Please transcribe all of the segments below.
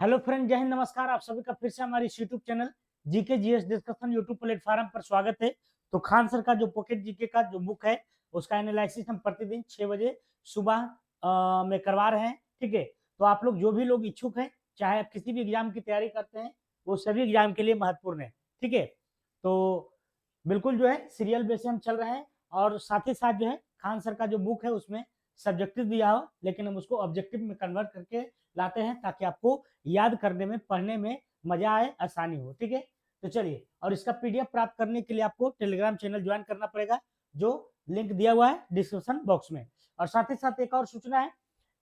Hello friend, जय हिंद, नमस्कार। आप सभी का फिर से हमारे YouTube channel GK GS discussion YouTube platform पर स्वागत है। तो खान सर का जो पॉकेट जीके का जो बुक है उसका एनालिसिस हम प्रतिदिन 6 बजे सुबह में करवा रहे हैं। ठीक है, तो आप लोग जो भी लोग इच्छुक हैं, चाहे आप किसी भी एग्जाम की तैयारी करते हैं, वो सभी एग्जाम के लिए महत्वपूर्ण है। ठीक है, तो बिल्कुल जो है सीरियल बेस हम चल रहे हैं और साथ ही साथ जो है खान सर का जो बुक है उसमें सब्जेक्टिव दिया हो, लेकिन हम उसको ऑब्जेक्टिव में कन्वर्ट करके लाते हैं ताकि आपको याद करने में, पढ़ने में मजा आए, आसानी हो। ठीक है, तो चलिए, और इसका पीडीएफ प्राप्त करने के लिए आपको टेलीग्राम चैनल ज्वाइन करना पड़ेगा, जो लिंक दिया हुआ है डिस्क्रिप्शन बॉक्स में। और साथ ही साथ एक और सूचना है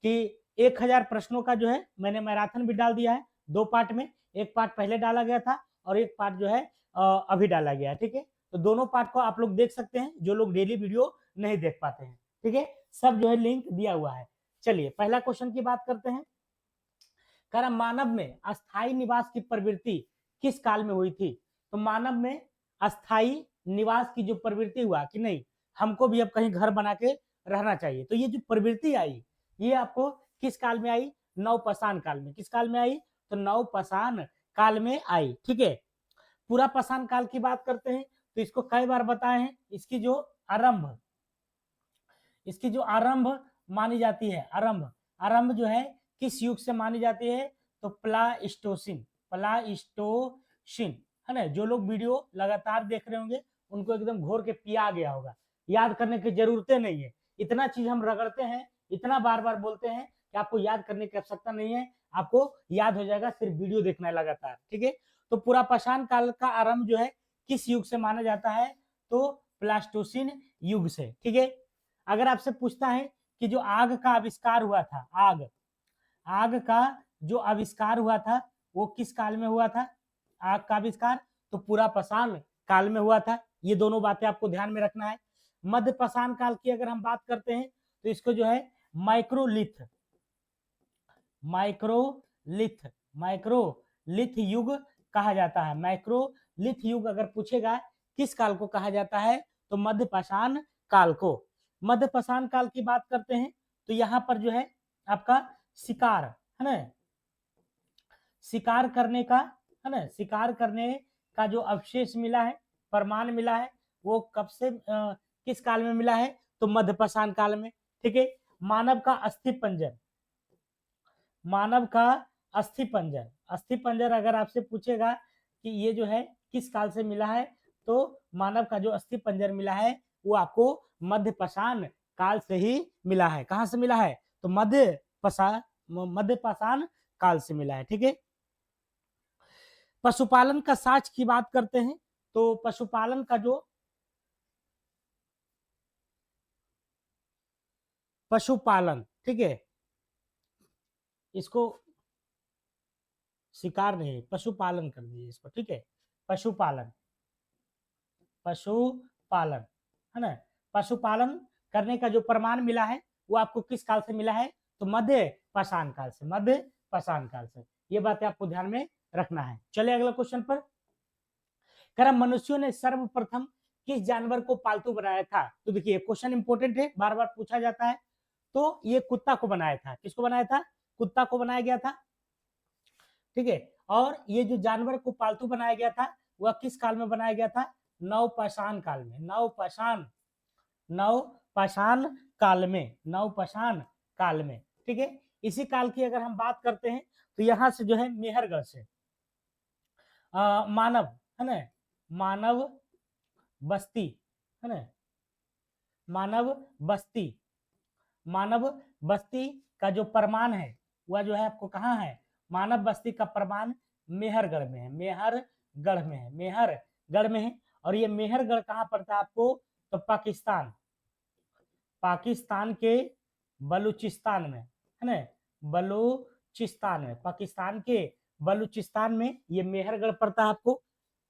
कि 1000 प्रश्नों का जो है मैंने मैराथन भी डाल दिया है, 2 पार्ट में। एक पार्ट पहले डाला गया था और एक पार्ट जो है अभी डाला गया है। ठीक है, तो दोनों पार्ट को आप लोग देख सकते हैं, जो लोग डेली वीडियो नहीं देख पाते हैं। ठीक है, सब जो है लिंक दिया हुआ है। चलिए, पहला क्वेश्चन की बात करते हैं। कह रहा, मानव में अस्थाई निवास की प्रवृत्ति किस काल में हुई थी? तो मानव में अस्थाई निवास की जो प्रवृत्ति हुआ कि नहीं, हमको भी अब कहीं घर बना के रहना चाहिए, तो ये जो प्रवृत्ति आई, ये आपको किस काल में आई? नवपाषाण काल में। किस काल में आई? तो नवपाषाण काल में आई। ठीक है, पूरा पाषाण काल की बात करते हैं तो इसको कई बार बताए हैं। इसकी जो आरंभ मानी जाती है, आरंभ आरंभ जो है किस युग से मानी जाती है? तो प्लाइस्टोसिन, प्लाइस्टोसिन है ना। जो लोग वीडियो लगातार देख रहे होंगे उनको एकदम घोर के पिया गया होगा, याद करने की जरूरतें नहीं है। इतना चीज हम रगड़ते हैं, इतना बार बार बोलते हैं कि आपको याद करने की आवश्यकता नहीं है, आपको याद हो जाएगा, सिर्फ वीडियो देखना है लगातार। ठीक है, तो पूरा पाषाण काल का आरंभ जो है किस युग से माना जाता है? तो प्लास्टोसिन युग से। ठीक है, अगर आपसे पूछता है कि जो आग का आविष्कार हुआ था, आग आग का जो आविष्कार हुआ था वो किस काल में हुआ था? आग का आविष्कार तो पूरा पाषाण काल में हुआ था। ये दोनों बातें आपको ध्यान में रखना है। मध्य पाषाण काल की अगर हम बात करते हैं तो इसको जो है माइक्रोलिथ, माइक्रोलिथ माइक्रोलिथ युग कहा जाता है। माइक्रोलिथ युग अगर पूछेगा किस काल को कहा जाता है, तो मध्य पाषाण काल को। मध्य पाषाण काल की बात करते हैं तो यहाँ पर जो है आपका शिकार है ना, शिकार करने का, है ना, शिकार करने का जो अवशेष मिला है, प्रमाण मिला है, वो कब से किस काल में मिला है? तो मध्य पाषाण काल में। ठीक है, मानव का अस्थि पंजर, मानव का अस्थि पंजर, अस्थि पंजर अगर आपसे पूछेगा कि ये जो है किस काल से मिला है, तो मानव का जो अस्थि पंजर मिला है वो आपको मध्य पाषाण काल से ही मिला है। कहां से मिला है? तो मध्य पाषाण काल से मिला है। ठीक है, पशुपालन का साक्ष की बात करते हैं तो पशुपालन का जो पशुपालन, ठीक है, इसको शिकार नहीं, पशुपालन कर दीजिए इसको। ठीक है, पशुपालन, पशुपालन है ना। पशुपालन करने का जो प्रमाण मिला है वो आपको किस काल से मिला है? तो मध्य पाषाण काल से, मध्य पाषाण काल से। ये बातें आपको ध्यान में रखना है। चले अगला क्वेश्चन पर। कर मनुष्यों ने सर्वप्रथम किस जानवर को पालतू बनाया था? तो देखिए क्वेश्चन इंपॉर्टेंट है, बार बार पूछा जाता है। तो ये कुत्ता को बनाया था। किसको बनाया था? कुत्ता को बनाया गया था। ठीक है, और ये जो जानवर को पालतू बनाया गया था वह किस काल में बनाया गया था? नवपाषाण काल में, नवपाषाण काल में, नवपाषाण काल में। ठीक है, इसी काल की अगर हम बात करते हैं तो यहाँ से जो है मेहरगढ़ से मानव, है ना, मानव बस्ती, है ना, मानव बस्ती, मानव बस्ती का जो प्रमाण है वह जो है आपको कहाँ है? मानव बस्ती का प्रमाण मेहरगढ़ में है, मेहरगढ़ में है, मेहरगढ़ में है। और ये मेहरगढ़ कहाँ पड़ता है आपको? तो पाकिस्तान, पाकिस्तान के बलूचिस्तान में, है ना, बलूचिस्तान में, पाकिस्तान के बलूचिस्तान में ये मेहरगढ़ पड़ता है आपको,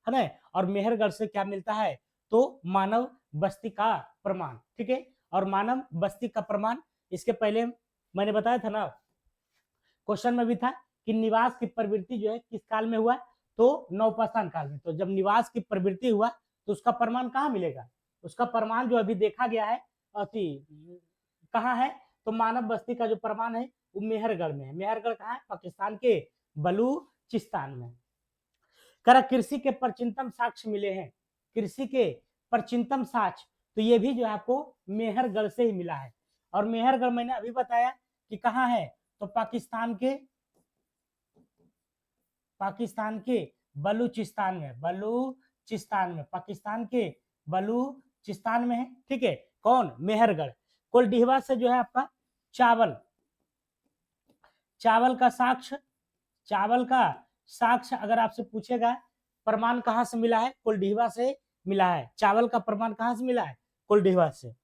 है ना। और मेहरगढ़ से क्या मिलता है? तो मानव बस्ती का प्रमाण। ठीक है, और मानव बस्ती का प्रमाण इसके पहले मैंने बताया था ना, क्वेश्चन में भी था कि निवास की प्रवृत्ति जो है किस काल में हुआ? तो नवपाषाण काल में। तो जब निवास की प्रवृत्ति हुआ तो उसका प्रमाण कहाँ मिलेगा? उसका प्रमाण जो अभी देखा गया है कहाँ है? तो मानव बस्ती का जो प्रमाण है वो मेहरगढ़ में है। मेहरगढ़ कहाँ है? पाकिस्तान के बलूचिस्तान में। करा कृषि के प्राचीनतम साक्ष्य मिले हैं, कृषि के प्राचीनतम साक्ष्य, तो ये भी जो है आपको मेहरगढ़ से ही मिला है। और मेहरगढ़ मैंने अभी बताया कि कहाँ है, तो पाकिस्तान के बलूचिस्तान में, बलूचिस्तान में, पाकिस्तान के बलूचिस्तान में है। ठीक है, कौन, मेहरगढ़। कोल्डिहवा से जो है आपका चावल का साक्ष्य अगर आपसे पूछेगा प्रमाण कहां से मिला है, कोल्डिहवा से मिला है। चावल का प्रमाण कहां से मिला है, कोल्डिहवा से।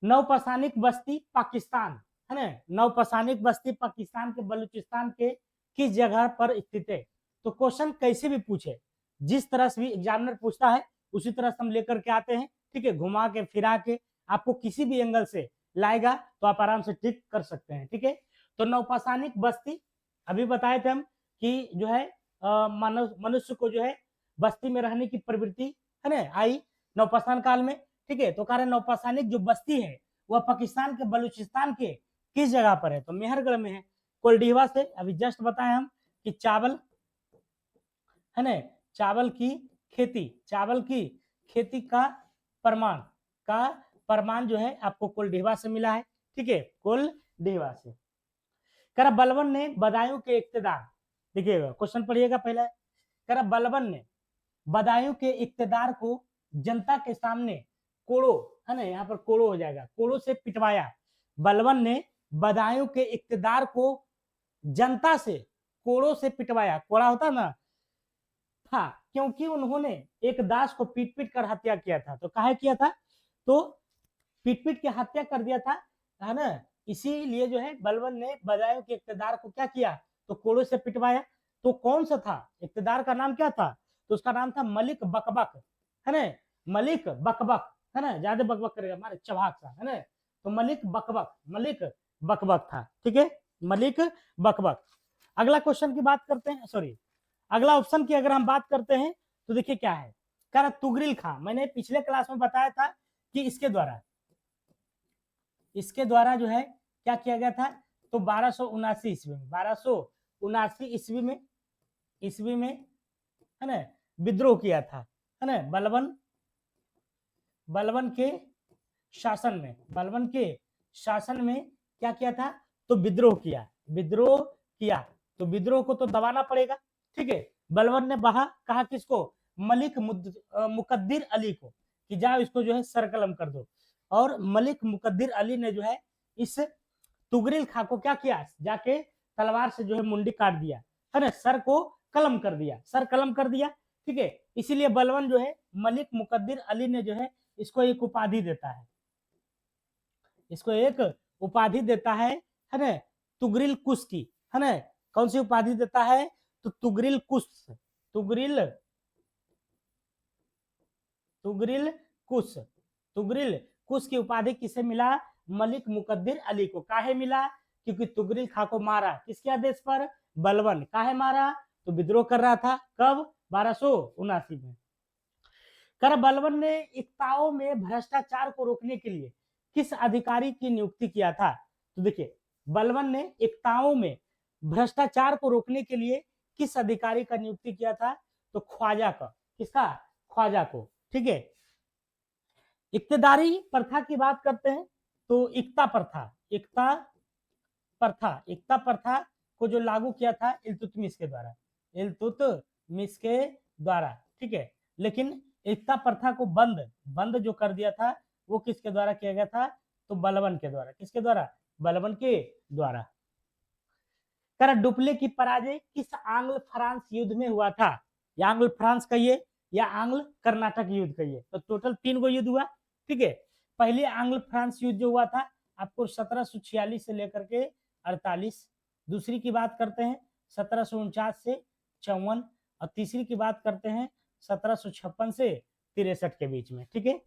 नवपाषाणिक बस्ती पाकिस्तान, है ना, नवपाषाणिक बस्ती पाकिस्तान के बलूचिस्तान के किस जगह पर स्थित है। तो क्वेश्चन कैसे भी पूछे, जिस तरह से भी एग्जामिनर पूछता है उसी तरह से हम लेकर के आते हैं। ठीक है, घुमा के फिरा के आपको किसी भी एंगल से लाएगा तो आप आराम से ठीक कर सकते हैं। ठीक है, तो नवपाषाणिक बस्ती अभी बताए थे हम कि जो है मनुष्य को जो है बस्ती में रहने की प्रवृत्ति, है ना, आई नवपाषाण काल में। ठीक है, तो कारण नवपाषाणिक जो बस्ती है वह पाकिस्तान के बलूचिस्तान के किस जगह पर है, तो मेहरगढ़ में है। कोल्डिहवा से अभी जस्ट बताए हम कि चावल, है ना, चावल की खेती का प्रमाण जो है आपको कोल्डिहवा से मिला है। ठीक है, कोल्डिहवा से। करा बलबन ने बदायूं के इक्तदार, देखिएगा क्वेश्चन पढ़िएगा पहले। करा बलबन ने बदायूं के इक्तदार को जनता के सामने कोड़ो, है ना, यहाँ पर कोड़ो हो जाएगा, कोड़ो से पिटवाया। बलबन ने बदायूं के इक्तदार को जनता से कोड़ो से पिटवाया, कोड़ा होता ना था, क्योंकि उन्होंने एक दास को पीट पीट कर हत्या किया था। तो काहे किया था, तो पीट पीट के हत्या कर दिया था, है ना, इसीलिए जो है बलबन ने बदायूं के इक्तदार को क्या किया, तो कोड़ों से पिटवाया। तो कौन सा था इक्तदार का नाम, क्या था, तो उसका नाम था मलिक बकबक, है ना, मलिक बकबक, है ना, ज्यादा बकबक करेगा हमारे चबाक सा, है ना, तो मलिक बकबक था। ठीक है, मलिक बकबक। अगला क्वेश्चन की बात करते हैं, सॉरी अगला ऑप्शन की अगर हम बात करते हैं तो देखिए क्या है, कह रहा तुगरिल खां। मैंने पिछले क्लास में बताया था कि इसके द्वारा जो है क्या किया गया था, तो 1279 ईस्वी में, 1279 ईस्वी में, है ना, विद्रोह किया था, है ना, बलबन के शासन में क्या किया था, तो विद्रोह किया, तो विद्रोह को तो दबाना पड़ेगा। ठीक है, बलबन ने कहा किसको, मलिक मुकद्दिर अली को कि जाओ इसको जो है सरकलम कर दो। और मलिक मुकद्दिर अली ने जो है इस तुगरिल खां को क्या किया, जाके तलवार से जो है मुंडी काट दिया, है ना, सर कलम कर दिया। ठीक है, इसीलिए बलबन जो है मलिक मुकद्दिर अली ने जो है इसको एक उपाधि देता है, है ना, तुगरिल कुश की, है ना, कौन सी उपाधि देता है, तो तुगरिल कुश की उपाधि किसे मिला, मलिक मुकद्दिर अली को। काहे मिला, क्योंकि तुगरिल खां को मारा किसके आदेश पर, बलबन। काहे मारा, तो विद्रोह कर रहा था, कब, 1279 में। कर बलबन ने एकताओं में भ्रष्टाचार को रोकने के लिए किस अधिकारी की नियुक्ति किया था, तो देखिए बलबन ने एकताओं में भ्रष्टाचार को रोकने के लिए किस अधिकारी का नियुक्ति किया था, तो ख्वाजा का, किसका, ख्वाजा को। ठीक है, इक्तदारी प्रथा की बात करते हैं तो एकता प्रथा को जो लागू किया था इल्तुतमिश के द्वारा, ठीक है, लेकिन एकता प्रथा को बंद जो कर दिया था वो किसके द्वारा किया गया था, तो बलबन के द्वारा। किसके द्वारा, बलबन के द्वारा। कर डुप्ले की पराजय किस आंग्ल फ्रांस युद्ध में हुआ था, या आंग्ल फ्रांस कहिए या आंग्ल कर्नाटक युद्ध कहिए, तो टोटल 3 गो युद्ध हुआ। ठीक है, पहले आंग्ल फ्रांस युद्ध जो हुआ था आपको 1746 से लेकर के 48, दूसरी की बात करते हैं 1749 से 54, और तीसरी की बात करते हैं 1756 से 63 के बीच में। ठीक है,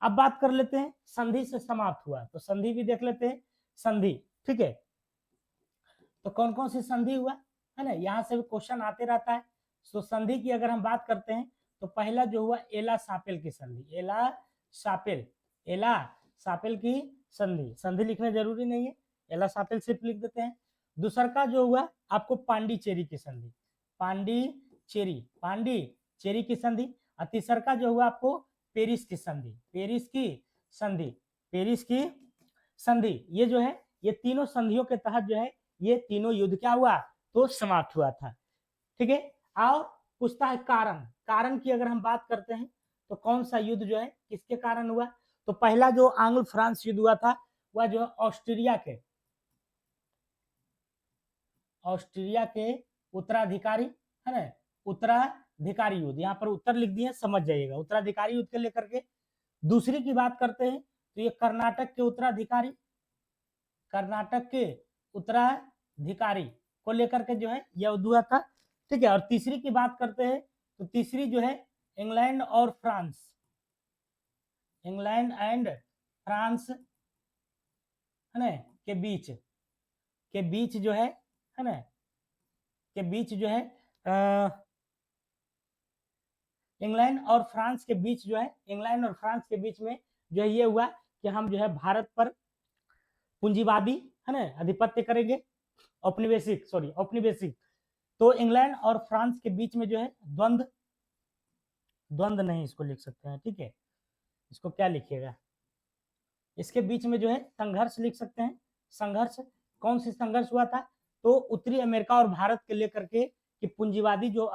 अब बात कर लेते हैं संधि से समाप्त हुआ, तो संधि भी देख लेते हैं, संधि। ठीक है, तो कौन कौन सी संधि हुआ, है ना, यहाँ से भी क्वेश्चन आते रहता है। तो संधि की अगर हम बात करते हैं तो पहला जो हुआ एला सापेल की संधि, एला सापेल की संधि लिखना जरूरी नहीं है, एला सापेल सिर्फ लिख देते हैं। दूसरा का जो हुआ आपको पांडिचेरी की संधि, पांडिचेरी की संधि। और तीसरा का जो हुआ आपको पेरिस की संधि, पेरिस की संधि। ये जो है ये तीनों संधियों के तहत जो है ये तीनों युद्ध क्या हुआ तो समाप्त हुआ था। ठीक है। और पूछता है कारण की अगर हम बात करते हैं तो कौन सा युद्ध जो है किसके कारण हुआ। तो पहला जो आंग्ल फ्रांस युद्ध हुआ था वह जो है ऑस्ट्रिया के उत्तराधिकारी है ना, उत्तराधिकारी युद्ध, यहाँ पर उत्तर लिख दिए समझ जाइएगा, उत्तराधिकारी युद्ध के लेकर के। दूसरी की बात करते हैं तो ये कर्नाटक के उत्तराधिकारी को लेकर के जो है यह युद्ध हुआ था। ठीक है। और तीसरी की बात करते हैं तो तीसरी जो है इंग्लैंड और फ्रांस, इंग्लैंड एंड फ्रांस है ना के बीच जो है ना के बीच जो है इंग्लैंड और फ्रांस के बीच जो है इंग्लैंड और फ्रांस के बीच में जो है ये हुआ कि हम जो है भारत पर पूंजीवादी है ना आधिपत्य करेंगे, औपनिवेशिक। तो इंग्लैंड और फ्रांस के बीच में जो है द्वंद्व नहीं इसको लिख सकते हैं। ठीक है। इसको क्या लिखिएगा, इसके बीच में जो है संघर्ष लिख सकते हैं। संघर्ष कौन सी संघर्ष हुआ था तो उत्तरी अमेरिका और भारत के लेकर के कि पूंजीवादी जो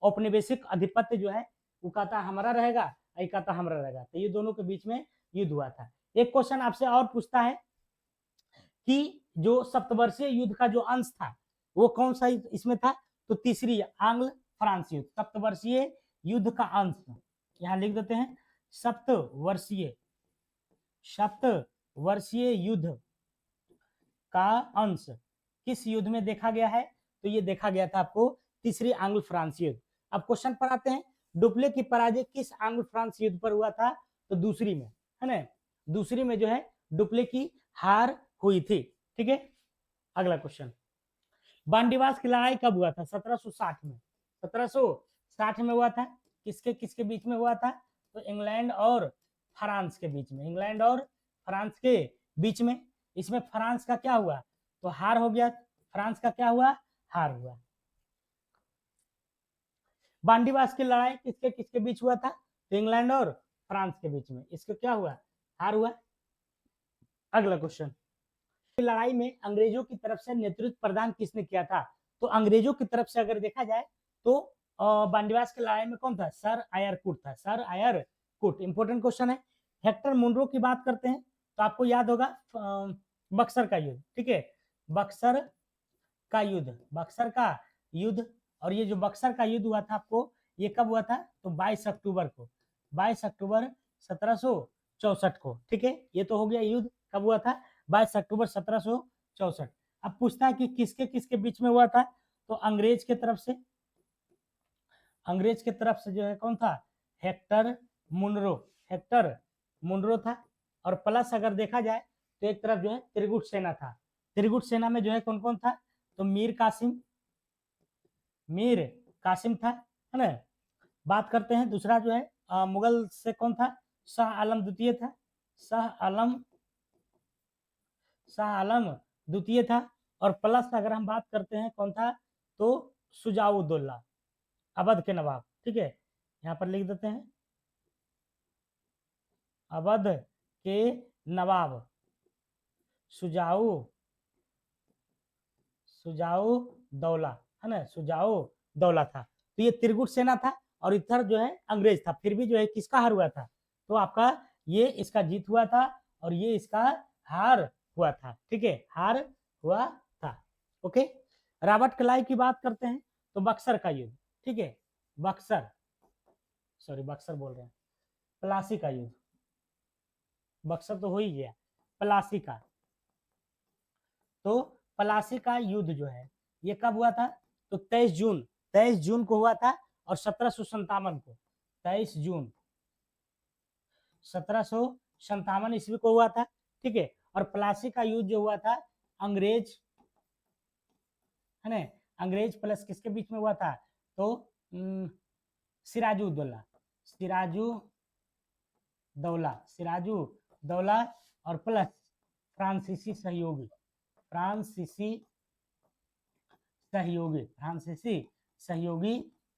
औपनिवेशिक आधिपत्य जो है वो कहता हमारा रहेगा, ये कहता हमारा रहेगा। तो ये दोनों के बीच में युद्ध हुआ था। एक क्वेश्चन आपसे और पूछता है कि जो सप्तवर्षीय युद्ध का जो अंश था वो कौन सा इसमें था तो तीसरी आंग्ल फ्रांस युद्ध, सप्तवर्षीय युद्ध का अंश। यहां लिख देते हैं सप्तवर्षीय युद्ध का अंश किस युद्ध में देखा गया है तो ये देखा गया था आपको तीसरी आंग्ल फ्रांस युद्ध। अब क्वेश्चन पर आते हैं, डुप्ले की पराजय किस आंग्ल फ्रांस युद्ध पर हुआ था तो दूसरी में है ना, दूसरी में जो है डुप्ले की हार हुई थी। ठीक है। अगला क्वेश्चन, बांडीवास की लड़ाई कब हुआ था 1760 में, 1760 में हुआ था। किसके किसके बीच में हुआ था तो इंग्लैंड और फ्रांस के बीच में, इंग्लैंड और फ्रांस के बीच में। इसमें फ्रांस का क्या हुआ तो हार हो गया, फ्रांस का क्या हुआ हार हुआ। बांडीवास की लड़ाई किसके किसके बीच हुआ था तो इंग्लैंड और फ्रांस के बीच में, इसको क्या हुआ हार हुआ। अगला क्वेश्चन, लड़ाई में अंग्रेजों की तरफ से नेतृत्व प्रदान किसने किया था तो अंग्रेजों की तरफ से अगर देखा जाए तो बांडीवास की लड़ाई में कौन था सर आयरकुट था, सर आयरकुट। इंपॉर्टेंट क्वेश्चन है। हेक्टर मुनरो की बात करते हैं तो आपको याद होगा बक्सर का युद्ध। ठीक है। बक्सर का युद्ध और ये जो बक्सर का युद्ध हुआ था आपको ये कब हुआ था तो 22 अक्टूबर को, 22 अक्टूबर 1764 को। ठीक है। ये तो हो गया युद्ध कब हुआ था 22 अक्टूबर 1764। अब पूछता है कि किसके किसके बीच में हुआ था तो अंग्रेज के तरफ से, अंग्रेज के तरफ से जो है कौन था हेक्टर मुनरो था। और प्लस अगर देखा जाए तो एक तरफ जो है त्रिगुट सेना था, त्रिगुट सेना में जो है कौन कौन था तो मीर कासिम था है ना। बात करते हैं दूसरा जो है मुगल से कौन था शाह आलम द्वितीय था, शाह आलम द्वितीय था। और प्लस अगर हम बात करते हैं कौन था तो सुजाउद्दौला अवध के नवाब। ठीक है। यहाँ पर लिख देते हैं अवध के नवाब सुजाऊ दौला है ना, सुजाऊ दौला था। तो ये त्रिगुट सेना था और इधर जो है अंग्रेज था। फिर भी जो है किसका हार हुआ था तो आपका ये इसका जीत हुआ था और ये इसका हार हुआ था। ठीक है। हार हुआ था। ओके। रॉबर्ट क्लाइव की बात करते हैं तो बक्सर का युद्ध। ठीक है। बक्सर बोल रहे हैं प्लासी का युद्ध, बक्सर तो हो ही गया, प्लासी का। तो प्लासी का युद्ध जो है ये कब हुआ था तो 23 जून को हुआ था और 1757 को, 23 जून 1757 ईस्वी को हुआ था। ठीक है। और प्लासी का युद्ध जो हुआ था अंग्रेज है ना, अंग्रेज प्लस किसके बीच में हुआ था तो सिराजू दौला और प्लस फ्रांसीसी फ्रांसीसी सहयोगी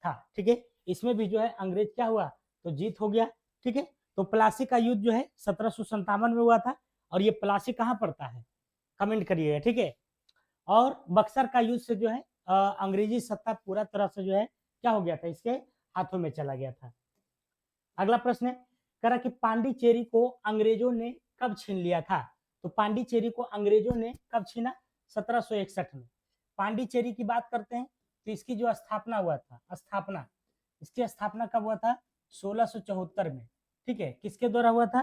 था। ठीक है, इसमें भी जो है अंग्रेज क्या हुआ, तो जीत हो गया। ठीक है, तो प्लासी का युद्ध जो है 1757 में हुआ था, और ये प्लासी कहाँ पड़ता है, कमेंट करिएगा। ठीक है, और बक्सर का युद्ध से जो है अंग्रेजी सत्ता पूरा तरह से जो है क्या हो गया था, इसके हाथों में चला गया था। अगला प्रश्न है, कह रहा कि पांडिचेरी को अंग्रेजों ने कब छीन लिया था, तो पांडिचेरी को अंग्रेजों ने कब छीना, 1761 में। पांडिचेरी की बात करते हैं तो इसकी जो स्थापना हुआ था, इसकी स्थापना कब हुआ था, 1674 में। ठीक है, किसके द्वारा हुआ था,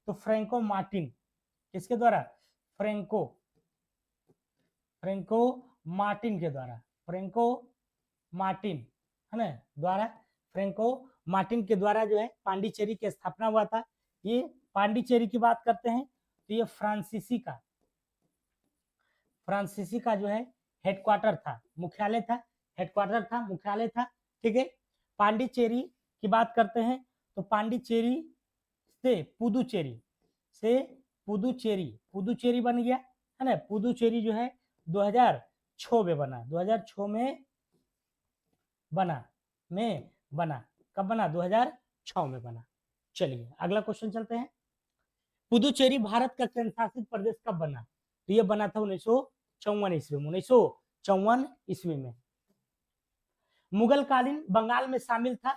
तो फ्रैंको मार्टिन, किसके द्वारा, फ्रैंको मार्टिन के द्वारा, फ्रैंको मार्टिन है ना द्वारा, फ्रैंको मार्टिन के द्वारा जो है पांडिचेरी की स्थापना हुआ था। ये पांडिचेरी की बात करते हैं तो ये फ्रांसीसी का जो है हेडक्वार्टर था, मुख्यालय था। ठीक है, पांडिचेरी की बात करते हैं तो पांडिचेरी से पुदुचेरी बन गया है ना। पुदुचेरी जो है 2006 में बना, 2006 में बना कब बना, 2006 में बना। चलिए अगला क्वेश्चन चलते हैं। पुदुचेरी भारत का केंद्र शासित प्रदेश कब बना, तो ये बना था 1954 ईस्वी में, 1954 ईस्वी में। मुगल कालीन बंगाल में शामिल था,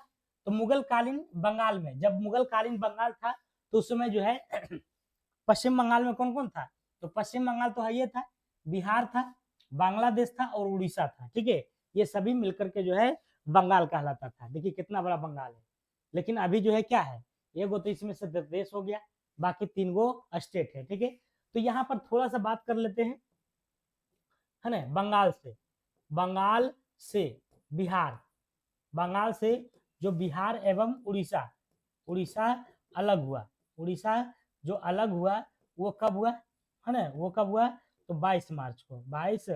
तो मुगल कालीन बंगाल में, जब मुगल कालीन बंगाल था तो उस समय जो है पश्चिम बंगाल में कौन कौन था, तो पश्चिम बंगाल तो है ये था, बिहार था, बांग्लादेश था और उड़ीसा था। ठीक है, ये सभी मिलकर के जो है बंगाल कहलाता था। देखिए कितना बड़ा बंगाल है, लेकिन अभी जो है क्या है, एक वो तो इसमें से देश हो गया, बाकी 3 गो स्टेट है। ठीक है, तो यहाँ पर थोड़ा सा बात कर लेते हैं, है ना, बंगाल से बिहार, बंगाल से जो बिहार एवं उड़ीसा अलग हुआ, उड़ीसा जो अलग हुआ वो कब हुआ, है ना, वो कब हुआ, तो 22 मार्च को, 22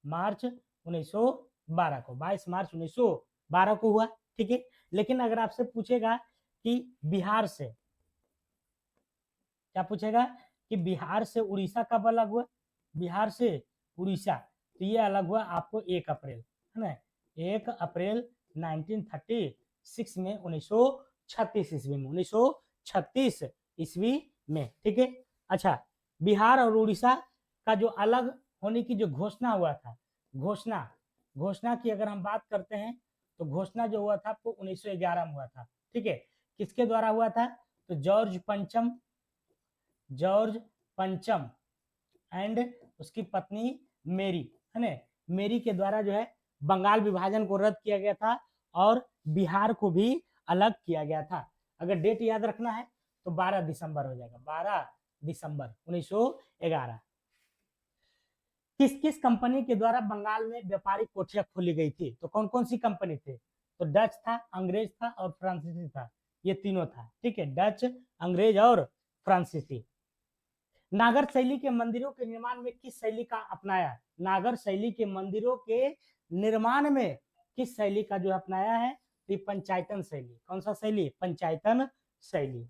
मार्च 1912 को, 22 मार्च 1912 को हुआ। ठीक है, लेकिन अगर आपसे पूछेगा कि बिहार से, क्या पूछेगा कि बिहार से उड़ीसा कब अलग हुआ, बिहार से उड़ीसा, तो ये अलग हुआ आपको 1 अप्रैल, है ना, 1 अप्रैल 1936 में, 1936 ईस्वी में, 1936 ईस्वी में। ठीक है, अच्छा, बिहार और उड़ीसा का जो अलग होने की जो घोषणा हुआ था, घोषणा की अगर हम बात करते हैं तो घोषणा जो हुआ था आपको 1911 में हुआ था। ठीक है, किसके द्वारा हुआ था, तो जॉर्ज पंचम एंड उसकी पत्नी मेरी, है ना, मेरी के द्वारा जो है बंगाल विभाजन को रद्द किया गया था और बिहार को भी अलग किया गया था। अगर डेट याद रखना है तो 12 दिसंबर हो जाएगा, 12 दिसंबर 1911। किस किस कंपनी के द्वारा बंगाल में व्यापारिक कोठियां खोली गई थी, तो कौन कौन सी कंपनी थे, तो डच था, अंग्रेज था और फ्रांसीसी था, ये तीनों था। ठीक है, डच, अंग्रेज और फ्रांसीसी। नागर शैली के मंदिरों के निर्माण में किस शैली का अपनाया, नागर शैली के मंदिरों के निर्माण में किस शैली का जो अपनाया है, तो पंचायतन शैली। कौन सा शैली, पंचायतन शैली।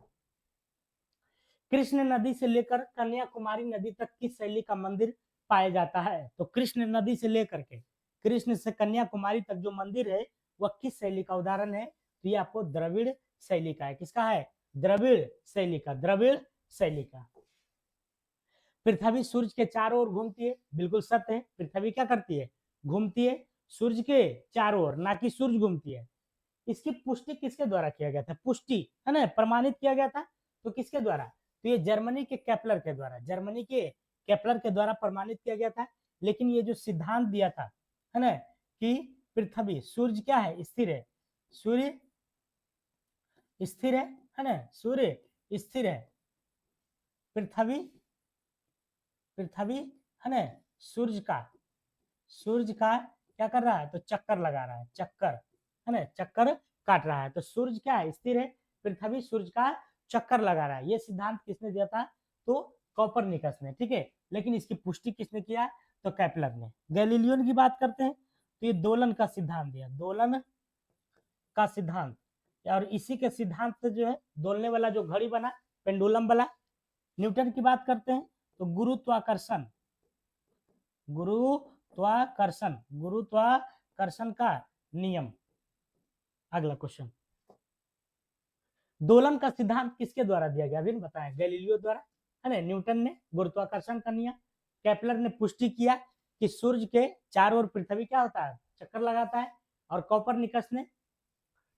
कृष्ण नदी से लेकर कन्याकुमारी नदी तक किस शैली का मंदिर पाया जाता है, तो कृष्ण नदी से लेकर के कृष्ण से कन्याकुमारी तक जो मंदिर है वह किस शैली का उदाहरण है, तो ये आपको द्रविड़ शैली का है। किसका है, द्रविड़ शैली का। पृथ्वी सूर्य के चारों ओर घूमती है, बिल्कुल सत्य है, पृथ्वी क्या करती है, घूमती है सूर्य के चारों ओर, ना कि सूर्य घूमती है। इसकी पुष्टि किसके द्वारा किया गया था, पुष्टि है ना, प्रमाणित किया गया था, तो किसके द्वारा, तो ये जर्मनी के केपलर के द्वारा प्रमाणित किया गया था। लेकिन ये जो सिद्धांत दिया था, है ना, कि पृथ्वी, सूर्य क्या है, स्थिर है, सूर्य स्थिर है ना, सूर्य स्थिर है, पृथ्वी है ना, सूर्य का क्या कर रहा है, तो चक्कर लगा रहा है, चक्कर है ना, चक्कर काट रहा है, तो सूर्य क्या है, स्थिर है, पृथ्वी सूर्य का चक्कर लगा रहा है। ये सिद्धांत किसने दिया था, तो कोपरनिकस ने। ठीक है, लेकिन इसकी पुष्टि किसने किया, तो केपलर ने। गैलीलियो की बात करते हैं तो ये दोलन का सिद्धांत दिया, दोलन का सिद्धांत, और इसी के सिद्धांत से जो है दोलने वाला जो घड़ी बना, पेंडुलम वाला। न्यूटन की बात करते हैं तो गुरुत्वाकर्षण गुरुत्वाकर्षण का नियम। अगला क्वेश्चन, दोलन का सिद्धांत किसके द्वारा दिया गया, अभी बताएं, गैलीलियो द्वारा, है ना, न्यूटन ने गुरुत्वाकर्षण का नियम, केपलर ने पुष्टि किया कि सूर्य के चारों ओर पृथ्वी क्या होता है, चक्कर लगाता है, और कोपरनिकस ने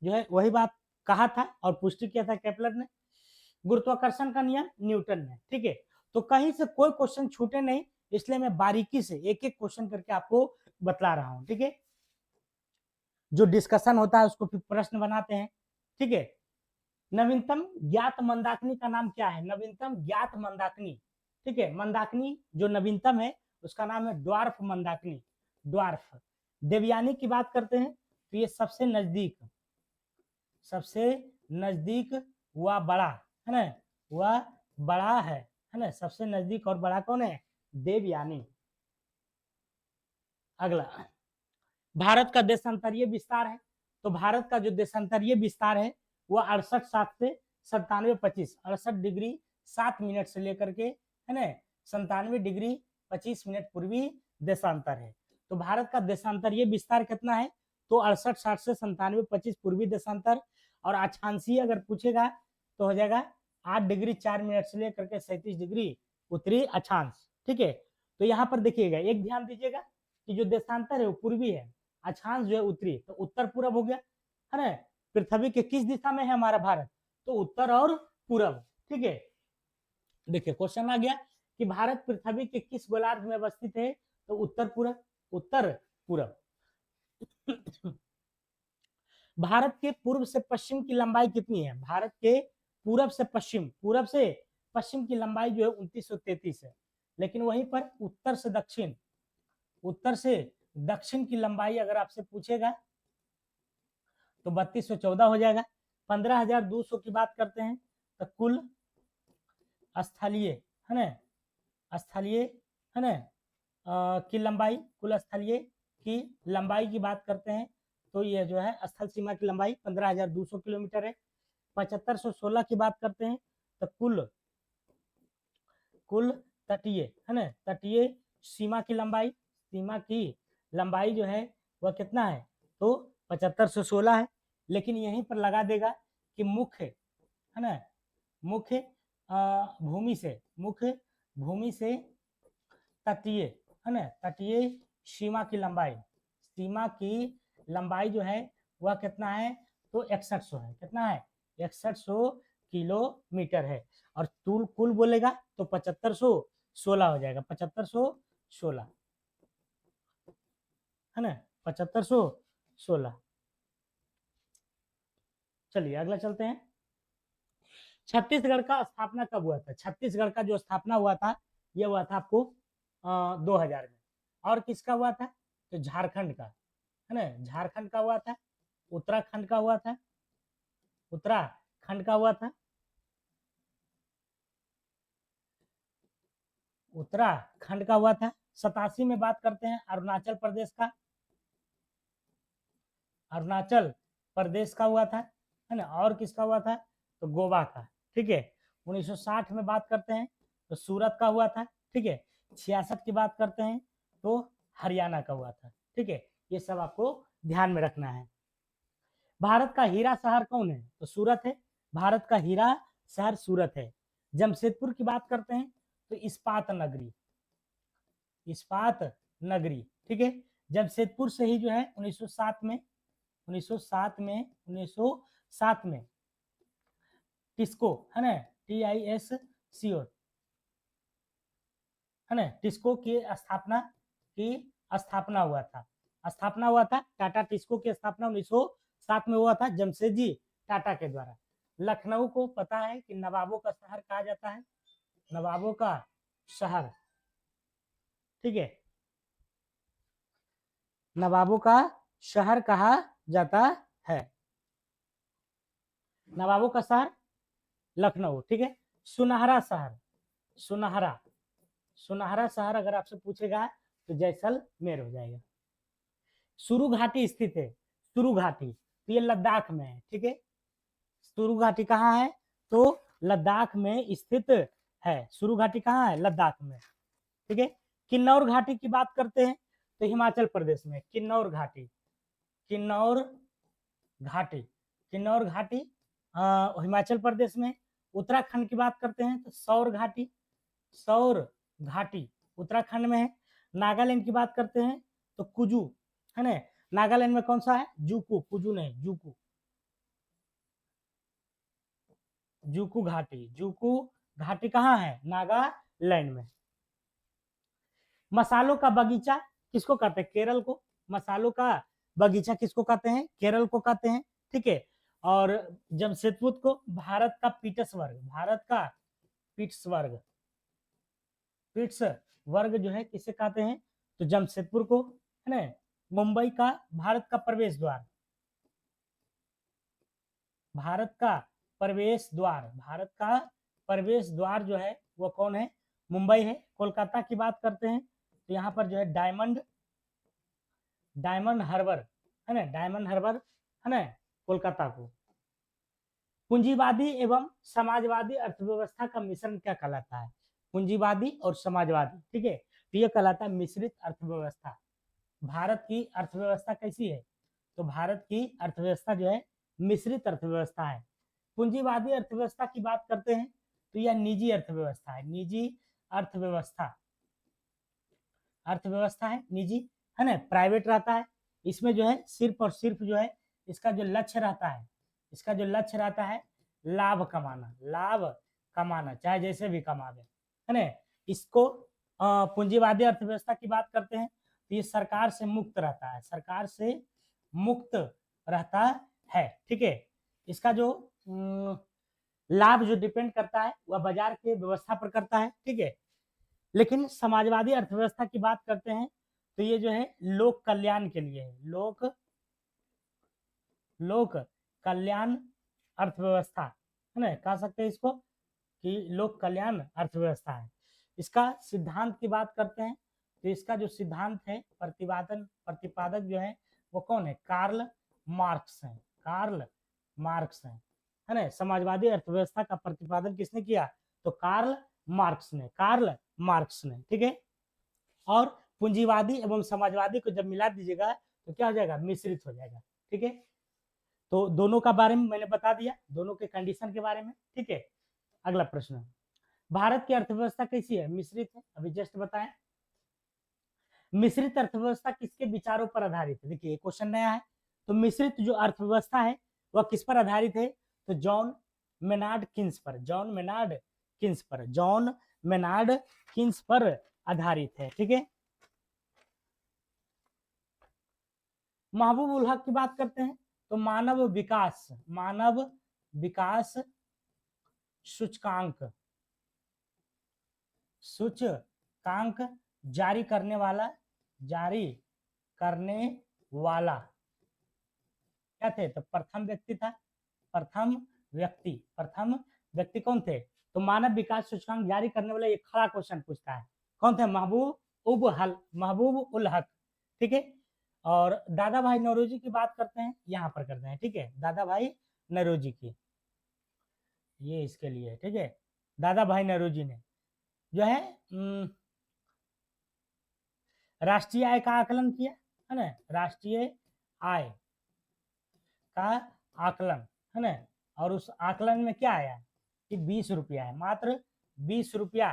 जो है वही बात कहा था और पुष्टि किया था केपलर ने। गुरुत्वाकर्षण का नियम न्यूटन ने, ठीक है। तो कहीं से कोई क्वेश्चन छूटे नहीं, इसलिए मैं बारीकी से एक एक क्वेश्चन करके आपको बतला रहा हूं, ठीक है। जो डिस्कशन होता है उसको फिर प्रश्न बनाते हैं, ठीक है। नवीनतम ज्ञात मंदाकिनी का नाम क्या है, नवीनतम ज्ञात मंदाकिनी, ठीक है। मंदाकिनी जो नवीनतम है उसका नाम है ड्वार्फ मंदाकिनी, ड्वार्फ। देवयानी की बात करते हैं तो ये सबसे नजदीक वह बड़ा है ना, वह बड़ा है ना, सबसे नजदीक और बड़ा कौन है, देवयानी। अगला, भारत का देशांतरीय विस्तार है, तो भारत का जो देशांतरीय विस्तार है वह 68 से 97 68 डिग्री 7 मिनट से लेकर के, है ना, 97 डिग्री 25 मिनट पूर्वी देशांतर है। तो भारत का देशांतरीय विस्तार कितना है, तो 68 60 से 97 25 पूर्वी देशांतर, और अक्षांशीय अगर पूछेगा तो हो जाएगा 8 डिग्री 4 मिनट से लेकर के 37 डिग्री उत्तरी अक्षांश, ठीक है। तो यहाँ पर देखिएगा, एक ध्यान दीजिएगा कि जो देशांतर है वो पूर्वी है, अक्षांश जो है उत्तरी, तो उत्तर पूरब हो गया, है ना। पृथ्वी के किस दिशा में है हमारा भारत, तो उत्तर और पूरब, ठीक है। देखिए क्वेश्चन आ गया कि भारत पृथ्वी के किस गोलार्ध में अवस्थित है, तो उत्तर पूरब। भारत के पूर्व से पश्चिम की लंबाई कितनी है, भारत के पूरब से पश्चिम की लंबाई जो है 2933 है, लेकिन वहीं पर उत्तर से दक्षिण की लंबाई अगर आपसे पूछेगा तो 3214 हो जाएगा। 15,200 की बात करते हैं तो कुल स्थलीय, है ना, स्थलीय, है ना, की लंबाई, कुल स्थलीय की लंबाई की बात करते हैं तो ये जो है स्थल सीमा की लंबाई 15,200 किलोमीटर है। 7516 की बात करते हैं तो कुल तटीय, है ना, तटीय सीमा की लंबाई जो है वह कितना है, तो 7516 है। लेकिन यहीं पर लगा देगा कि मुख्य, है ना, मुख्य भूमि से तटीय, है ना, तटीय सीमा की लंबाई जो है वह कितना है, तो 6100 है, कितना है, 6100 किलोमीटर है। और कुल बोलेगा तो 7516 हो जाएगा, 7516, है ना, 7516। चलिए अगला चलते हैं। छत्तीसगढ़ का स्थापना कब हुआ था, छत्तीसगढ़ का जो स्थापना हुआ था यह हुआ था आपको 2000 में। और किसका हुआ था, तो झारखंड का, है ना, झारखंड का हुआ था। उत्तराखंड का हुआ था, उत्तराखंड का हुआ था, उत्तराखंड का हुआ था। 87 में बात करते हैं अरुणाचल प्रदेश का हुआ था, है ना। और किसका हुआ था, तो गोवा का, ठीक है। 1960 में बात करते हैं तो सूरत का हुआ था, ठीक है। 66 की बात करते हैं तो हरियाणा का हुआ था, ठीक है। ये सब आपको ध्यान में रखना है। भारत का हीरा शहर कौन है, तो सूरत है, भारत का हीरा शहर सूरत है। जमशेदपुर की बात करते हैं तो इस्पात नगरी, ठीक है। जमशेदपुर से ही जो है 1907 में टिस्को, है ना, TISCO, है ना, टिस्को की स्थापना हुआ था। टाटा टिस्को की स्थापना 1907 में हुआ था जमशेदजी टाटा के द्वारा। लखनऊ को पता है कि नवाबों का शहर कहा जाता है, नवाबों का शहर, ठीक है, नवाबों का शहर कहा जाता है, नवाबों का शहर लखनऊ, ठीक है। सुनहरा शहर अगर आपसे पूछेगा तो जैसलमेर हो जाएगा। सुरु घाटी स्थित है, सुरु घाटी तो ये लद्दाख में है, ठीक है। सुरु घाटी कहाँ है, तो लद्दाख में स्थित है, सुरु घाटी कहाँ है, लद्दाख में, ठीक है। किन्नौर घाटी की बात करते हैं तो हिमाचल प्रदेश में किन्नौर घाटी, किन्नौर घाटी, किन्नौर घाटी हिमाचल प्रदेश में। उत्तराखंड की बात करते हैं तो सौर घाटी, सौर घाटी उत्तराखंड में है। नागालैंड की बात करते हैं तो कुजू, है ना, नागालैंड में कौन सा है, जूकू, कुजू नहीं, जूकू, जूकू घाटी, जूकू घाटी कहाँ है, नागालैंड में। मसालों का बगीचा किसको कहते हैं, केरल को। मसालों का बगीचा किसको कहते हैं, केरल को कहते हैं, ठीक है। और जमशेदपुर को भारत का पीट्सबर्ग, भारत का पीट्सबर्ग, पीट्सबर्ग जो है किसे कहते हैं, तो जमशेदपुर को, है ना। मुंबई का भारत का प्रवेश द्वार, भारत का प्रवेश द्वार, भारत का प्रवेश द्वार जो है वो कौन है, मुंबई है। कोलकाता की बात करते हैं तो यहाँ पर जो है डायमंड, डायमंड हार्बर, है ना, डायमंड हार्बर, है ना, कोलकाता को। पूंजीवादी एवं समाजवादी अर्थव्यवस्था का मिश्रण क्या कहलाता है, पूंजीवादी और समाजवादी, ठीक है, तो ये कहलाता है मिश्रित अर्थव्यवस्था। भारत की अर्थव्यवस्था कैसी है, तो भारत की अर्थव्यवस्था जो है मिश्रित अर्थव्यवस्था है। पूंजीवादी अर्थव्यवस्था की बात करते हैं तो यह निजी अर्थव्यवस्था है, निजी अर्थव्यवस्था, अर्थव्यवस्था है निजी, है ना, प्राइवेट रहता है। इसमें जो है सिर्फ और सिर्फ जो है इसका जो लक्ष्य रहता है, इसका जो लक्ष्य रहता है लाभ कमाना, लाभ कमाना, चाहे जैसे भी कमावे, है ना। इसको पूंजीवादी अर्थव्यवस्था की बात करते हैं तो ये सरकार से मुक्त रहता है, सरकार से मुक्त रहता है, ठीक है। इसका जो लाभ जो डिपेंड करता है वह बाजार के व्यवस्था पर करता है, ठीक है। लेकिन समाजवादी अर्थव्यवस्था की बात करते हैं तो ये जो है लोक कल्याण के लिए है, लोक लोक कल्याण अर्थव्यवस्था, है ना, कह सकते हैं इसको कि लोक कल्याण अर्थव्यवस्था है। इसका सिद्धांत की बात करते हैं तो इसका जो सिद्धांत है, प्रतिपादक जो है वो कौन है, कार्ल मार्क्स है, कार्ल मार्क्स है ना। समाजवादी अर्थव्यवस्था का प्रतिपादन किसने किया, तो कार्ल मार्क्स ने, कार्ल मार्क्स ने, ठीक है। और पूंजीवादी एवं समाजवादी को जब मिला दीजिएगा तो क्या हो जाएगा, मिश्रित हो जाएगा, ठीक है। तो दोनों का बारे में मैंने बता दिया, दोनों के कंडीशन के बारे में, ठीक है। अगला प्रश्न, भारत की अर्थव्यवस्था कैसी है, मिश्रित है, अभी जस्ट बताएं। मिश्रित अर्थव्यवस्था किसके विचारों पर आधारित है, देखिए क्वेश्चन नया है। तो मिश्रित जो अर्थव्यवस्था है वह किस पर आधारित है, तो जॉन मेनार्ड किन्स पर, जॉन मेनार्ड किन्स पर, जॉन मेनार्ड किन्स पर आधारित है, ठीक है। महबूब उल हक की बात करते हैं तो मानव विकास, मानव विकास सूचकांक, सूचकांक जारी करने वाला, जारी करने वाला क्या थे, तो प्रथम व्यक्ति था, प्रथम व्यक्ति, प्रथम व्यक्ति कौन थे, तो मानव विकास सूचकांक जारी करने वाला एक खड़ा क्वेश्चन पूछता है, कौन थे, महबूब उल हक, ठीक है। और दादा भाई नौरोजी की बात करते हैं, यहाँ पर करते हैं, ठीक है, दादा भाई नौरोजी की, ये इसके लिए, ठीक है। दादा भाई नौरोजी ने जो है राष्ट्रीय आय का आकलन किया, है ना, राष्ट्रीय आय का आकलन, है ना। और उस आकलन में क्या आया कि 20 रुपया है, मात्र 20 रुपया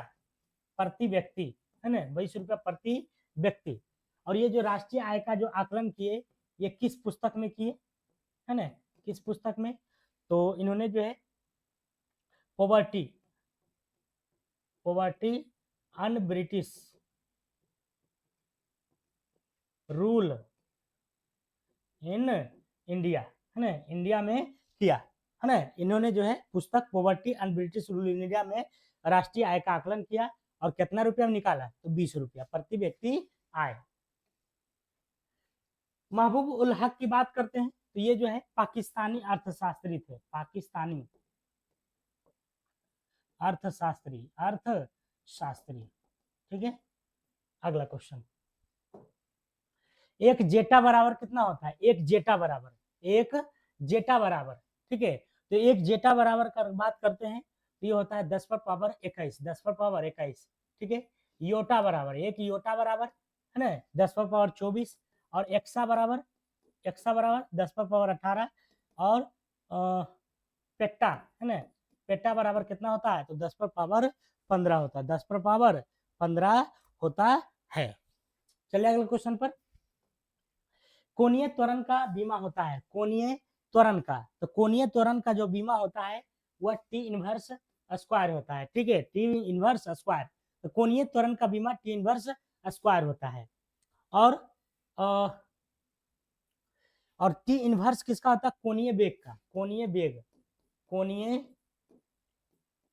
प्रति व्यक्ति, है ना, 20 रुपया प्रति व्यक्ति। और ये जो राष्ट्रीय आय का जो आकलन किए ये किस पुस्तक में किए, है ना, किस पुस्तक में, तो इन्होंने जो है poverty, poverty un British rule in India, है ना, इंडिया में किया, है ना। इन्होंने जो है पुस्तक poverty and British rule in India में राष्ट्रीय आय का आकलन किया और कितना रुपया निकाला, तो 20 रुपया प्रति व्यक्ति आय। महबूब उल हक की बात करते हैं तो ये जो है पाकिस्तानी अर्थशास्त्री थे, पाकिस्तानी अर्थशास्त्री, अर्थशास्त्री, ठीक है। अगला क्वेश्चन, एक जेटा बराबर कितना होता है, एक जेटा बराबर, एक जेटा बराबर, ठीक है। तो एक जेटा बराबर का बात करते हैं तो ये होता है 10 पर पावर 21, 10 पर पावर 21, ठीक है। योटा बराबर, एक योटा बराबर है ना 10^24 और एक्सा बराबर 10^18 और पेट्टा है ना, पेट्टा बराबर कितना होता है, तो 10^15 होता है, 10^15 होता है। चलिए अगले क्वेश्चन पर। कोणीय त्वरण का बीमा होता है, कोणीय त्वरण का, तो कोणीय त्वरण का जो बीमा होता है वह टी इनवर्स स्क्वायर होता है, ठीक है, टी इनवर्स स्क्वायर। तो कोणीय त्वरण का बीमा टी इनवर्स स्क्वायर होता है। और और टी इनवर्स किसका होता है, कोणीय वेग का, कोणीय वेग, कोणीय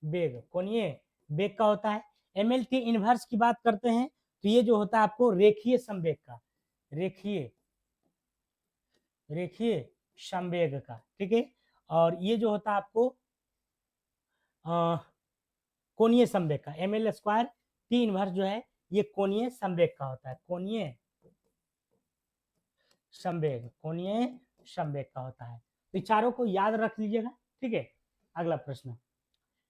वेग, कोणीय वेग का होता है। एमएल टी इनवर्स की बात करते हैं तो ये जो होता है आपको रेखीय संवेग का, रेखीय रेखीय संवेग का, ठीक है। और ये जो होता है आपको कोणीय संवेग का, M L square T inverse जो है ये कोणीय संवेग का होता है, कोणीय संवेग, कोणीय संवेग का होता है। तो चारों को याद रख लीजिएगा, ठीक है। अगला प्रश्न,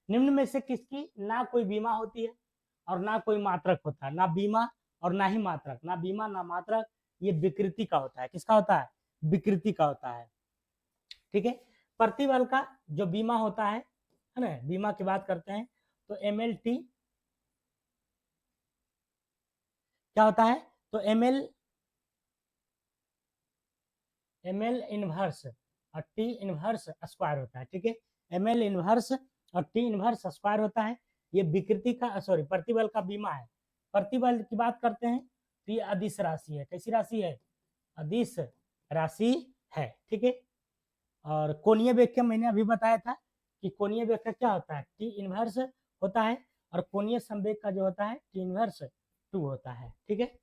निम्न में से किसकी ना कोई बीमा होती है और ना कोई मात्रक होता है, ना बीमा और ना ही मात्रक, ना बीमा ना मात्रक, ये विकृति का होता है, किसका होता है, विकृति का होता है, ठीक है। प्रतिबल का जो बीमा होता है ना, बीमा की बात करते हैं तो एमएलटी क्या होता है, तो एमएल इनवर्स और टी इनवर्स स्क्वायर होता है, ठीक है। एमएल इनवर्स और टी इनवर्स स्क्वायर होता है, ये विकृति का सॉरी प्रतिबल का बीमा है। प्रतिबल की बात करते हैं तो ये अदिश राशि है, कैसी राशि है, अदिश राशि है, ठीक है। और कोणीय वेग के मैंने अभी बताया था कि कोणीय वेग का क्या होता है, टी इनवर्स होता है और कोणीय संवेग का जो होता है टी इनवर्स 2 होता है, ठीक है।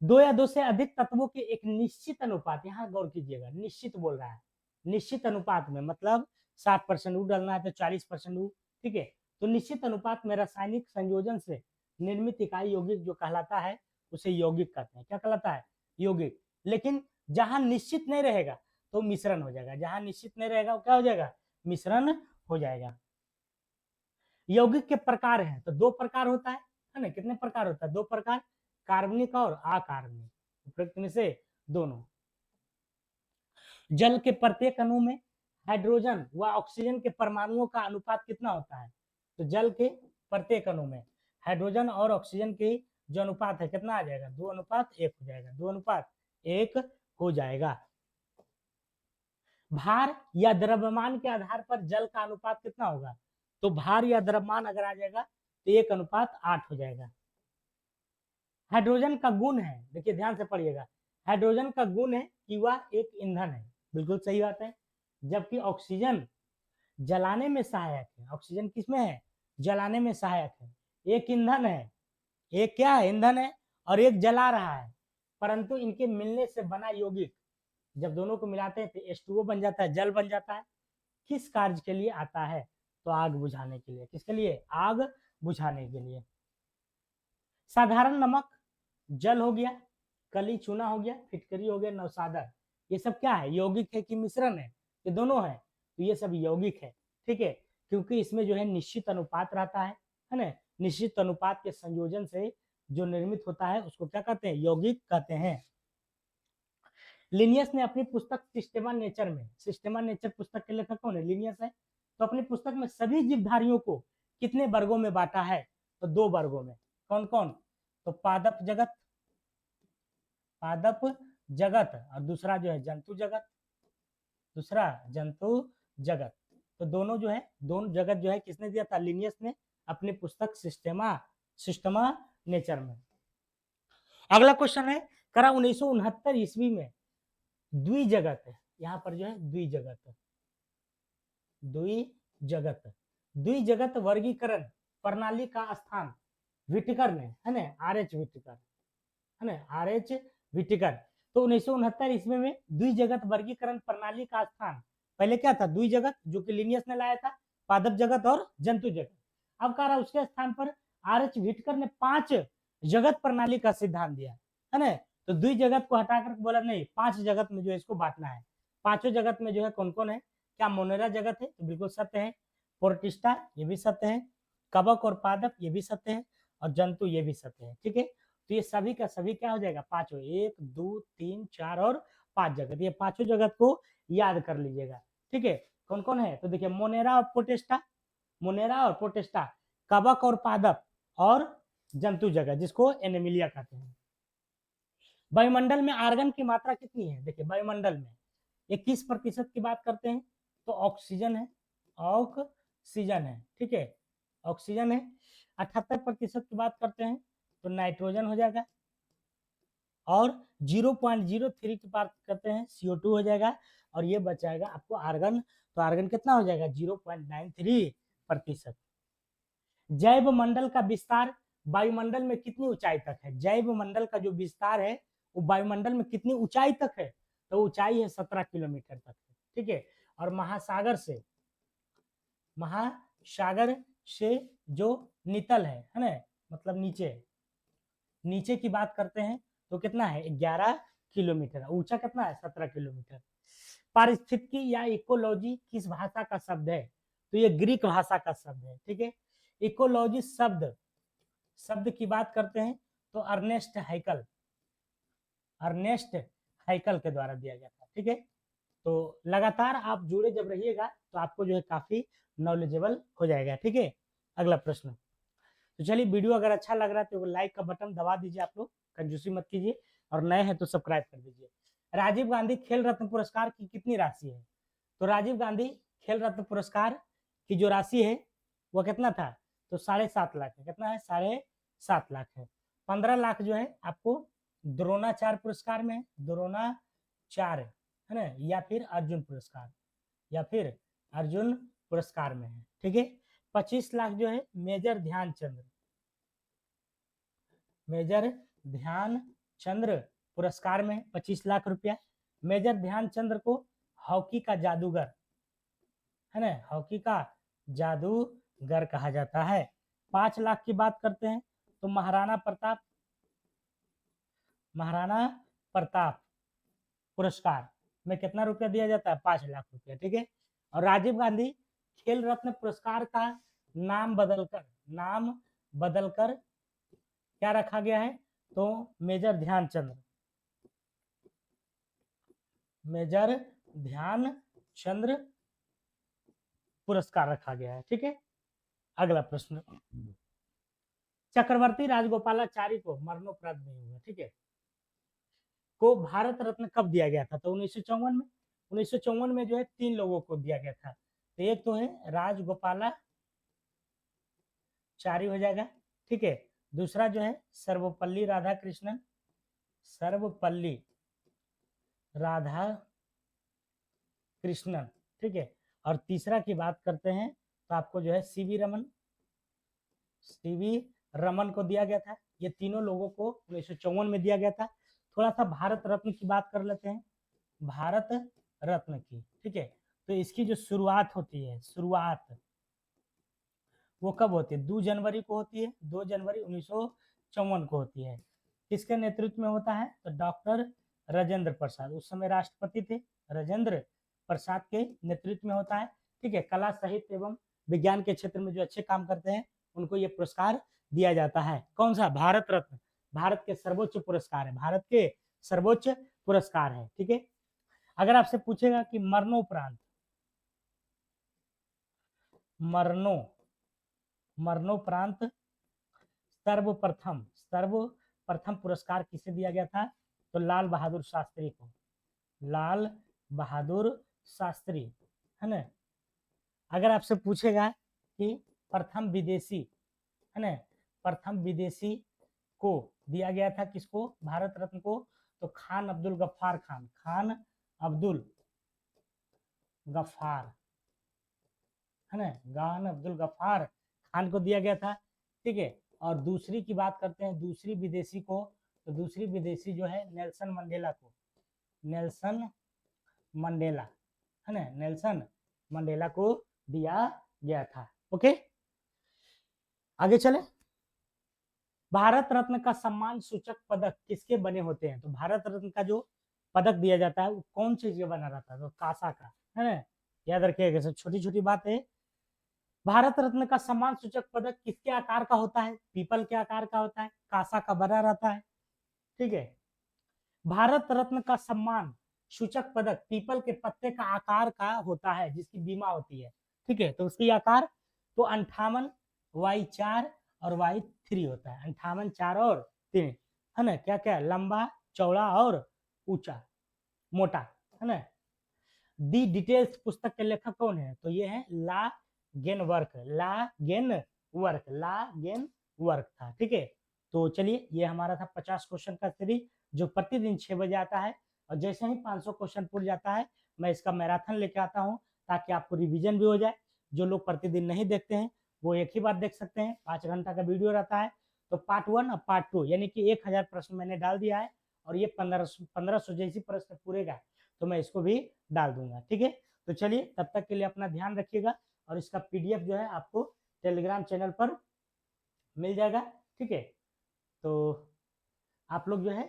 दो या दो से अधिक तत्वों के एक निश्चित अनुपात, यहाँ गौर कीजिएगा, निश्चित बोल रहा है, निश्चित अनुपात में मतलब 60% ऊ डालना है तो 40% ऊ, ठीक है। तो निश्चित अनुपात में रासायनिक संयोजन से निर्मित इकाई यौगिक जो कहलाता है उसे यौगिक कहते हैं, क्या कहलाता है, यौगिक। लेकिन जहां निश्चित नहीं रहेगा तो मिश्रण हो जाएगा, जहां निश्चित नहीं रहेगा वो क्या हो जाएगा, मिश्रण हो जाएगा। यौगिक के प्रकार हैं तो दो प्रकार होता है ना, कितने प्रकार होता है, दो प्रकार, कार्बनिक और अकार्बनिक, उपरोक्त में से दोनों। जल के प्रत्येक अणु में हाइड्रोजन व ऑक्सीजन के परमाणुओं का अनुपात कितना होता है, तो जल के प्रत्येक अणु में हाइड्रोजन और ऑक्सीजन के जो अनुपात है कितना आ जाएगा, 2:1 हो जाएगा, 2:1 हो जाएगा। भार या द्रव्यमान के आधार पर जल का अनुपात कितना होगा, तो भार या द्रव्यमान अगर आ जाएगा तो 1:8 हो जाएगा। हाइड्रोजन का गुण है, देखिए ध्यान से पढ़िएगा, हाइड्रोजन का गुण है कि वह एक ईंधन है, बिल्कुल सही बात है। जबकि ऑक्सीजन जलाने में सहायक है, ऑक्सीजन किसमें है, जलाने में सहायक है। एक ईंधन है, एक क्या है, ईंधन है, और एक जला रहा है, परंतु इनके मिलने से बना यौगिक जब दोनों को मिलाते हैं तो H2O बन जाता है, जल बन जाता है। किस कार्य के लिए आता है, तो आग बुझाने के लिए, किसके लिए, आग बुझाने के लिए। साधारण नमक जल हो गया, कली चूना हो गया, फिटकरी हो गया, नौसादर, ये सब क्या है, यौगिक है कि मिश्रण है, ये दोनों है, तो ये सब यौगिक है, ठीक है। क्योंकि इसमें जो है निश्चित अनुपात रहता है ना, निश्चित अनुपात के संयोजन से जो निर्मित होता है उसको क्या कहते हैं, यौगिक कहते हैं। लिनियस ने अपनी पुस्तक सिस्टेमा नेचर में, सिस्टेमा नेचर पुस्तक के लेखक कौन है, लिनियस है, तो अपनी पुस्तक में सभी जीवधारियों को कितने वर्गों में बांटा है, तो 2 वर्गों में, कौन कौन, तो पादप जगत, पादप जगत, और दूसरा जो है जंतु जगत, दूसरा जंतु जगत। तो दोनों जो है, दोनों जगत जो है किसने दिया था, लिनियस ने अपनी पुस्तक सिस्टेमा सिस्टमा नेचर में। अगला क्वेश्चन है, करा 1969 ईस्वी में द्विजगत, यहाँ पर जो है द्विजगत, द्विजगत, द्विजगत वर्गीकरण प्रणाली का स्थान विटिकर ने, है ना, आर.एच. विटिकर, है ना, आर.एच. विटिकर। तो 1969 ईस्वी में द्विजगत वर्गीकरण प्रणाली का स्थान, पहले क्या था, द्विजगत जो कि लिनियस ने लाया था, पादप जगत और जंतु जगत। अब कह रहा उसके स्थान पर आर.एच. विटिकर ने 5 जगत प्रणाली का सिद्धांत दिया, है ना। तो द्विजगत को हटाकर बोला नहीं, 5 जगत में जो है इसको बांटना है। पांचों जगत में जो है कौन कौन है, क्या मोनेरा जगत है, तो बिल्कुल सत्य है। प्रोटिस्टा, ये भी सत्य है। कवक और पादप ये भी सत्य है, और जंतु ये भी सत्य है। ठीक है, तो ये सभी का सभी क्या हो जाएगा, पांचों, 1 2 3 4 और 5 जगत, ये पांचों जगत को याद कर लीजिएगा। ठीक है, कौन कौन है, तो देखिए मोनेरा और पोटेस्टा, मोनेरा और पोटेस्टा, कवक और पादप और जंतु जगत, जिसको एनिमिलिया कहते हैं। वायुमंडल में आर्गन की मात्रा कितनी है, देखिए वायुमंडल में 21% की बात करते हैं तो ऑक्सीजन है, ऑक्सीजन है। ठीक है, ऑक्सीजन है। 78% की बात करते हैं तो नाइट्रोजन हो जाएगा, और 0.03 की बात करते हैं CO2 हो जाएगा, और ये बचाएगा आपको आर्गन, तो आर्गन कितना हो जाएगा 0.93%। जैव मंडल का विस्तार वायुमंडल में कितनी ऊंचाई तक है, जैव मंडल का जो विस्तार है वो वायुमंडल में कितनी ऊंचाई तक है, तो ऊंचाई है 17 किलोमीटर तक है। ठीक है, और महासागर से जो नितल है ना, मतलब नीचे नीचे की बात करते हैं तो कितना है 11 किलोमीटर, ऊंचा कितना है 17 किलोमीटर। पारिस्थितिकी या इकोलॉजी किस भाषा का शब्द है, तो ये ग्रीक भाषा का शब्द है। ठीक है, इकोलॉजी शब्द शब्द की बात करते हैं तो अर्नेस्ट हैकल के द्वारा दिया गया था। ठीक है, तो लगातार आप जुड़े जब रहिएगा तो आपको जो है काफी नॉलेजेबल हो जाएगा। ठीक है, अगला प्रश्न। तो चलिए, वीडियो अगर अच्छा लग रहा है तो लाइक का बटन दबा दीजिए, आप लोग कंजूसी मत कीजिए, और नए हैं तो सब्सक्राइब कर दीजिए। राजीव गांधी खेल रत्न पुरस्कार की कितनी राशि है, तो राजीव गांधी खेल रत्न पुरस्कार की जो राशि है वो कितना था, तो 7.5 लाख है। कितना है, 7.5 लाख है। 15 लाख जो है आपको द्रोणाचार्य पुरस्कार में, द्रोणाचार्य है ना, या फिर अर्जुन पुरस्कार, या फिर अर्जुन पुरस्कार में है। ठीक है, 25 लाख जो है मेजर ध्यानचंद्र पुरस्कार में 25 लाख रुपया। मेजर ध्यानचंद्र को हॉकी का जादूगर है ना, हॉकी का जादूगर कहा जाता है। 5 लाख की बात करते हैं तो महाराणा प्रताप पुरस्कार में कितना रुपया दिया जाता है, 5 लाख रुपया। ठीक है, और राजीव गांधी खेल रत्न पुरस्कार का नाम बदलकर क्या रखा गया है, तो मेजर ध्यानचंद्र पुरस्कार रखा गया है। ठीक है, अगला प्रश्न। चक्रवर्ती राजगोपालाचारी को मरणोपरांत नहीं हुआ, ठीक है, को भारत रत्न कब दिया गया था, तो 1954 में। 1954 में जो है 3 लोगों को दिया गया था, तो एक तो है राजगोपालाचारी हो जाएगा। ठीक है, दूसरा जो है सर्वपल्ली राधाकृष्णन, ठीक है, और तीसरा की बात करते हैं तो आपको जो है सीवी रमन को दिया गया था। ये तीनों लोगों को 1954 में दिया गया था। थोड़ा सा भारत रत्न की बात कर लेते हैं, भारत रत्न की। ठीक है, तो इसकी जो शुरुआत होती है, वो कब होती है, 2 जनवरी को होती है, 2 जनवरी 1954 को होती है। किसके नेतृत्व में होता है, तो डॉक्टर राजेंद्र प्रसाद, उस समय राष्ट्रपति थे, राजेंद्र प्रसाद के नेतृत्व में होता है। ठीक है, कला साहित्य एवं विज्ञान के क्षेत्र में जो अच्छे काम करते हैं उनको ये पुरस्कार दिया जाता है। कौन सा, भारत रत्न, भारत के सर्वोच्च पुरस्कार है, भारत के सर्वोच्च पुरस्कार है। ठीक है, अगर आपसे पूछेगा कि मरणोपरांत सर्वप्रथम पुरस्कार किसे दिया गया था, तो लाल बहादुर शास्त्री है ना। अगर आपसे पूछेगा कि प्रथम विदेशी को दिया गया था किसको, भारत रत्न को, तो खान अब्दुल गफ्फार है ना, खान को दिया गया था। ठीक है, और दूसरी की बात करते हैं, दूसरी विदेशी को, तो दूसरी विदेशी जो है नेल्सन मंडेला को दिया गया था। ओके, आगे चले। भारत रत्न का सम्मान सूचक पदक किसके बने होते हैं, तो भारत रत्न का जो पदक दिया जाता है वो कौन चीज के बना रहता है, तो कांसा का है ना, याद रखिएगा, सब छोटी छोटी बात है। भारत रत्न का सम्मान सूचक पदक किसके आकार का होता है? पीपल के आकार का होता है, कासा का बना रहता है। ठीक है, भारत रत्न का सम्मान सूचक पदक पीपल के पत्ते का आकार का होता है, जिसकी बीमा होती है। ठीक है, तो उसकी आकार तो 58 Y4 और Y3 होता है। 58 4 और 3 है ना, क्या क्या, लंबा, चौड़ा और ऊंचा, मोटा, है ना। दी डिटेल्स पुस्तक के लेखक कौन है? तो ये है ला गेनवर्क, ला गेनवर्क, ला गेनवर्क था। ठीक है, तो चलिए ये हमारा था 50 क्वेश्चन का सीरीज, जो प्रतिदिन 6 बजे आता है। और जैसे ही 500 क्वेश्चन पूरा जाता है, मैं इसका मैराथन लेके आता हूँ, ताकि आपको रिवीजन भी हो जाए। जो लोग प्रतिदिन नहीं देखते हैं वो एक ही बार देख सकते हैं, 5 घंटा का वीडियो रहता है। तो पार्ट 1 और पार्ट 2 यानी कि 1000 प्रश्न मैंने डाल दिया है, और ये 1500 जैसी प्रश्न पूरेगा तो मैं इसको भी डाल दूंगा। ठीक है, तो चलिए तब तक के लिए अपना ध्यान रखिएगा, और इसका पीडीएफ जो है आपको टेलीग्राम चैनल पर मिल जाएगा। ठीक है, तो आप लोग जो है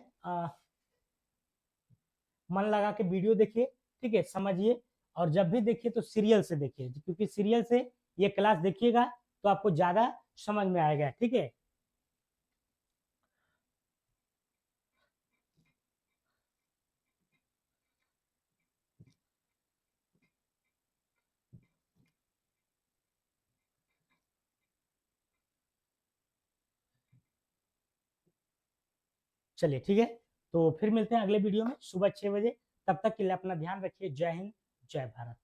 मन लगा के वीडियो देखिए, ठीक है, समझिए, और जब भी देखिए तो सीरियल से देखिए, क्योंकि सीरियल से ये क्लास देखिएगा तो आपको ज्यादा समझ में आएगा। ठीक है, चलिए ठीक है, तो फिर मिलते हैं अगले वीडियो में सुबह 6 बजे। तब तक के लिए अपना ध्यान रखिए। जय हिंद, जय भारत।